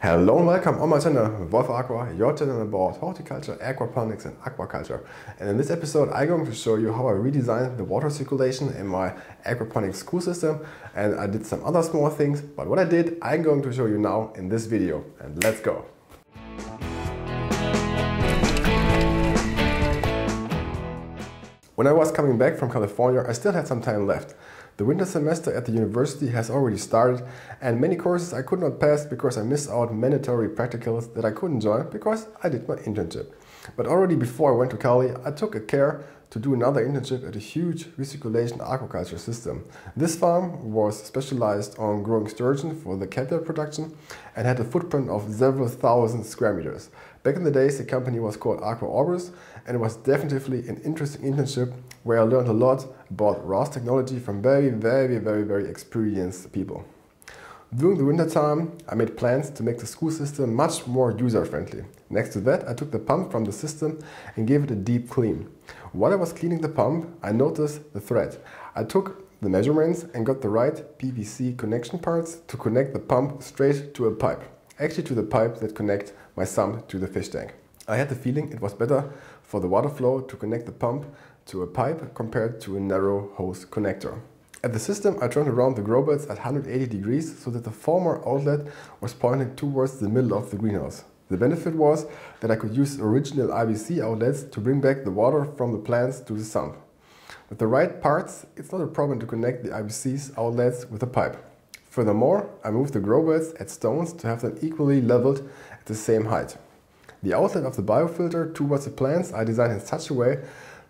Hello and welcome on my channel, Wolf-Aqua, your channel about horticulture, aquaponics and aquaculture. And in this episode I'm going to show you how I redesigned the water circulation in my aquaponics school system, and I did some other small things, but what I did I'm going to show you now in this video. And let's go! When I was coming back from California, I still had some time left. The winter semester at the university has already started, and many courses I could not pass because I missed out mandatory practicals that I couldn't join because I did my internship. But already before I went to Cali, I took a care to do another internship at a huge recirculation aquaculture system. This farm was specialized on growing sturgeon for the caviar production and had a footprint of several thousand square meters. Back in the days, the company was called Aquaponic, and it was definitely an interesting internship where I learned a lot about ROS technology from very experienced people. During the winter time, I made plans to make the school system much more user-friendly. Next to that, I took the pump from the system and gave it a deep clean. While I was cleaning the pump, I noticed the thread. I took the measurements and got the right PVC connection parts to connect the pump straight to a pipe. Actually to the pipe that connects my sump to the fish tank. I had the feeling it was better for the water flow to connect the pump to a pipe compared to a narrow hose connector. At the system, I turned around the Growbeds at 180 degrees so that the former outlet was pointing towards the middle of the greenhouse. The benefit was that I could use original IBC outlets to bring back the water from the plants to the sump. With the right parts, it's not a problem to connect the IBC's outlets with the pipe. Furthermore, I moved the Growbeds at stones to have them equally leveled at the same height. The outlet of the biofilter towards the plants I designed in such a way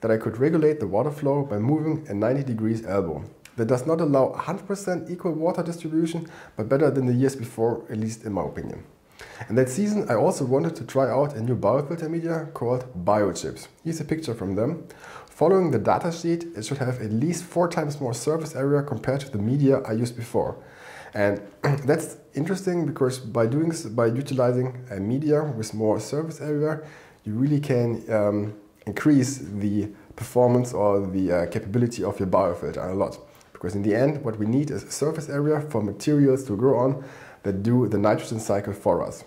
that I could regulate the water flow by moving a 90 degrees elbow. That does not allow 100% equal water distribution, but better than the years before, at least in my opinion. In that season, I also wanted to try out a new biofilter media called biochips. Here's a picture from them. Following the datasheet, it should have at least 4 times more surface area compared to the media I used before. And that's interesting because by utilizing a media with more surface area, you really can increase the performance or the capability of your biofilter a lot. Because in the end, what we need is a surface area for materials to grow on that do the nitrogen cycle for us.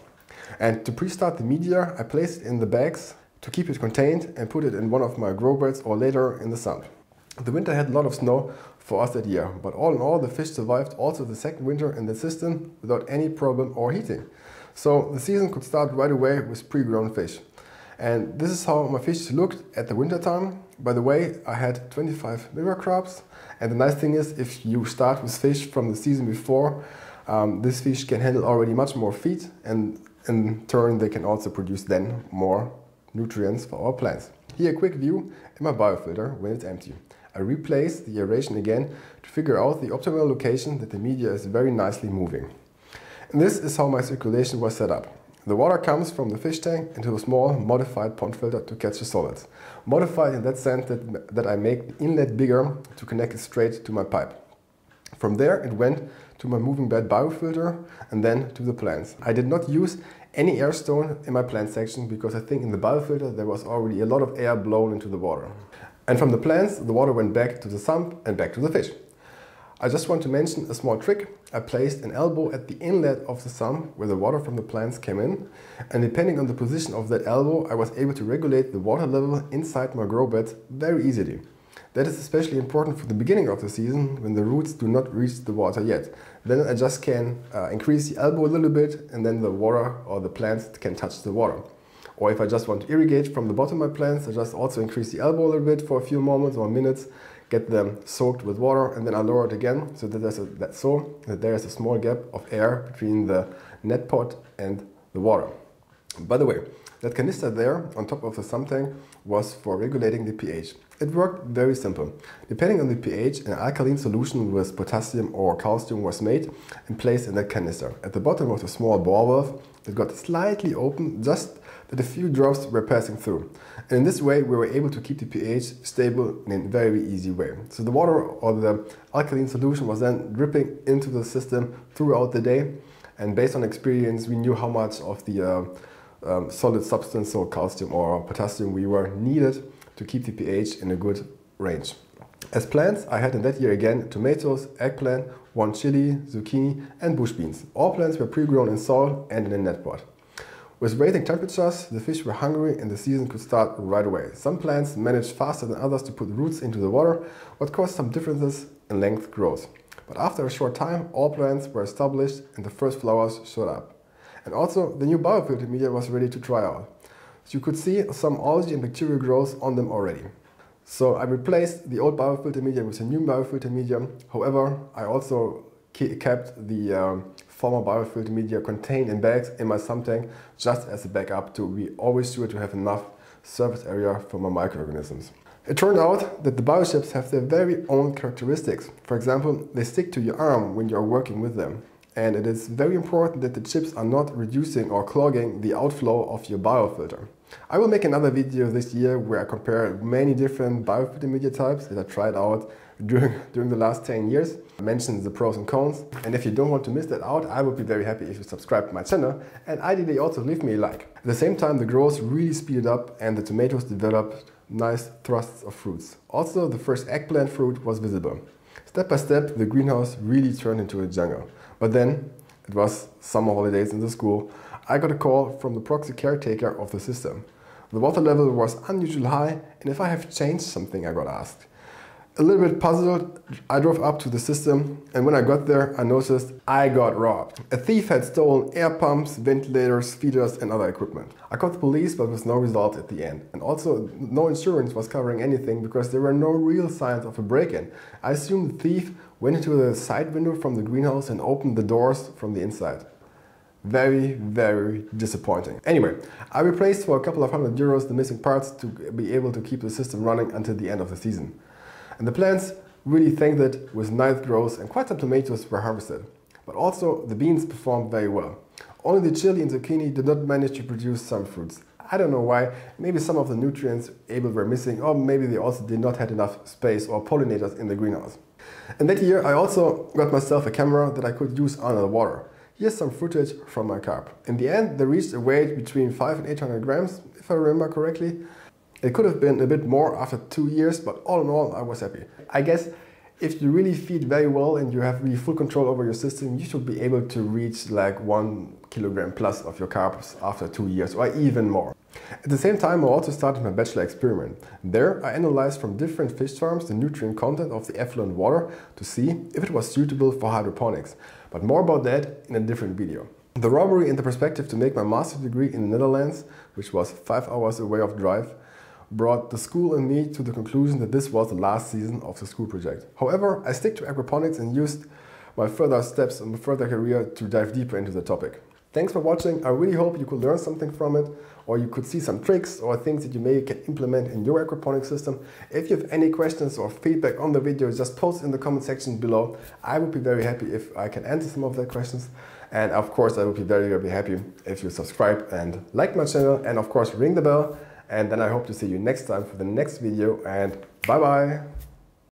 And to pre-start the media, I placed it in the bags to keep it contained and put it in one of my grow beds or later in the sump. The winter had a lot of snow for us that year, but all in all the fish survived also the second winter in the system without any problem or heating. So the season could start right away with pre-grown fish. And this is how my fish looked at the winter time. By the way, I had 25 liver crabs, and the nice thing is if you start with fish from the season before, this fish can handle already much more feed, and in turn they can also produce then more nutrients for our plants. Here a quick view in my biofilter when it's empty. I replace the aeration again to figure out the optimal location that the media is very nicely moving. And this is how my circulation was set up. The water comes from the fish tank into a small modified pond filter to catch the solids. Modified in that sense that I make the inlet bigger to connect it straight to my pipe. From there it went to my moving bed biofilter and then to the plants. I did not use any air stone in my plant section because I think in the biofilter there was already a lot of air blown into the water. And from the plants, the water went back to the sump and back to the fish. I just want to mention a small trick. I placed an elbow at the inlet of the sump where the water from the plants came in, and depending on the position of that elbow, I was able to regulate the water level inside my grow beds very easily. That is especially important for the beginning of the season when the roots do not reach the water yet. Then I just can increase the elbow a little bit, and then the water or the plants can touch the water. Or if I just want to irrigate from the bottom of my plants, I just also increase the elbow a little bit for a few moments or minutes, get them soaked with water, and then I lower it again so that there is a small gap of air between the net pot and the water. By the way, that canister there on top of the sump tank was for regulating the pH. It worked very simple. Depending on the pH, an alkaline solution with potassium or calcium was made and placed in that canister. At the bottom was a small bore valve that got slightly open, just that a few drops were passing through. And in this way we were able to keep the pH stable in a very easy way. So the water or the alkaline solution was then dripping into the system throughout the day, and based on experience we knew how much of the solid substance, so calcium or potassium, we were needed to keep the pH in a good range. As plants, I had in that year again tomatoes, eggplant, 1 chili, zucchini and bush beans. All plants were pre-grown in soil and in a net pot. With raising temperatures, the fish were hungry and the season could start right away. Some plants managed faster than others to put roots into the water, what caused some differences in length growth. But after a short time, all plants were established and the first flowers showed up. And also, the new biofilter media was ready to try out. So you could see some algae and bacterial growth on them already. So I replaced the old biofilter media with a new biofilter media. However, I also kept the former biofilter media contained in bags in my sump tank just as a backup to be always sure to have enough surface area for my microorganisms. It turned out that the bioships have their very own characteristics. For example, they stick to your arm when you are working with them. And it is very important that the chips are not reducing or clogging the outflow of your biofilter. I will make another video this year where I compare many different biofilter media types that I tried out during the last 10 years. I mentioned the pros and cons. And if you don't want to miss that out, I would be very happy if you subscribe to my channel and ideally also leave me a like. At the same time, the growth really speeded up and the tomatoes developed nice thrusts of fruits. Also, the first eggplant fruit was visible. Step by step, the greenhouse really turned into a jungle. But then, it was summer holidays in the school, I got a call from the proxy caretaker of the system. The water level was unusually high and if I have changed something, I got asked. A little bit puzzled, I drove up to the system and when I got there, I noticed I got robbed. A thief had stolen air pumps, ventilators, feeders and other equipment. I called the police but with no result at the end. And also no insurance was covering anything because there were no real signs of a break-in. I assume the thief went into the side window from the greenhouse and opened the doors from the inside. Very, very disappointing. Anyway, I replaced for a couple of €100 the missing parts to be able to keep the system running until the end of the season. And the plants really thanked it with nice growth and quite some tomatoes were harvested. But also the beans performed very well. Only the chili and zucchini did not manage to produce some fruits. I don't know why, maybe some of the nutrients able were missing or maybe they also did not have enough space or pollinators in the greenhouse. And that year I also got myself a camera that I could use under the water. Here's some footage from my carp. In the end they reached a weight between 500 and 800 grams, if I remember correctly. It could have been a bit more after 2 years, but all in all I was happy. I guess if you really feed very well and you have really full control over your system, you should be able to reach like 1 kilogram plus of your carps after 2 years or even more. At the same time I also started my bachelor experiment. There I analyzed from different fish farms the nutrient content of the effluent water to see if it was suitable for hydroponics. But more about that in a different video. The robbery and the perspective to make my master's degree in the Netherlands, which was 5 hours away of drive, brought the school and me to the conclusion that this was the last season of the school project. However, I stick to aquaponics and used my further steps in my further career to dive deeper into the topic. Thanks for watching. I really hope you could learn something from it, or you could see some tricks or things that you maybe can implement in your aquaponic system. If you have any questions or feedback on the video, just post in the comment section below. I would be very happy if I can answer some of the questions. And of course, I would be very, very happy if you subscribe and like my channel and of course ring the bell. And then I hope to see you next time for the next video and bye bye!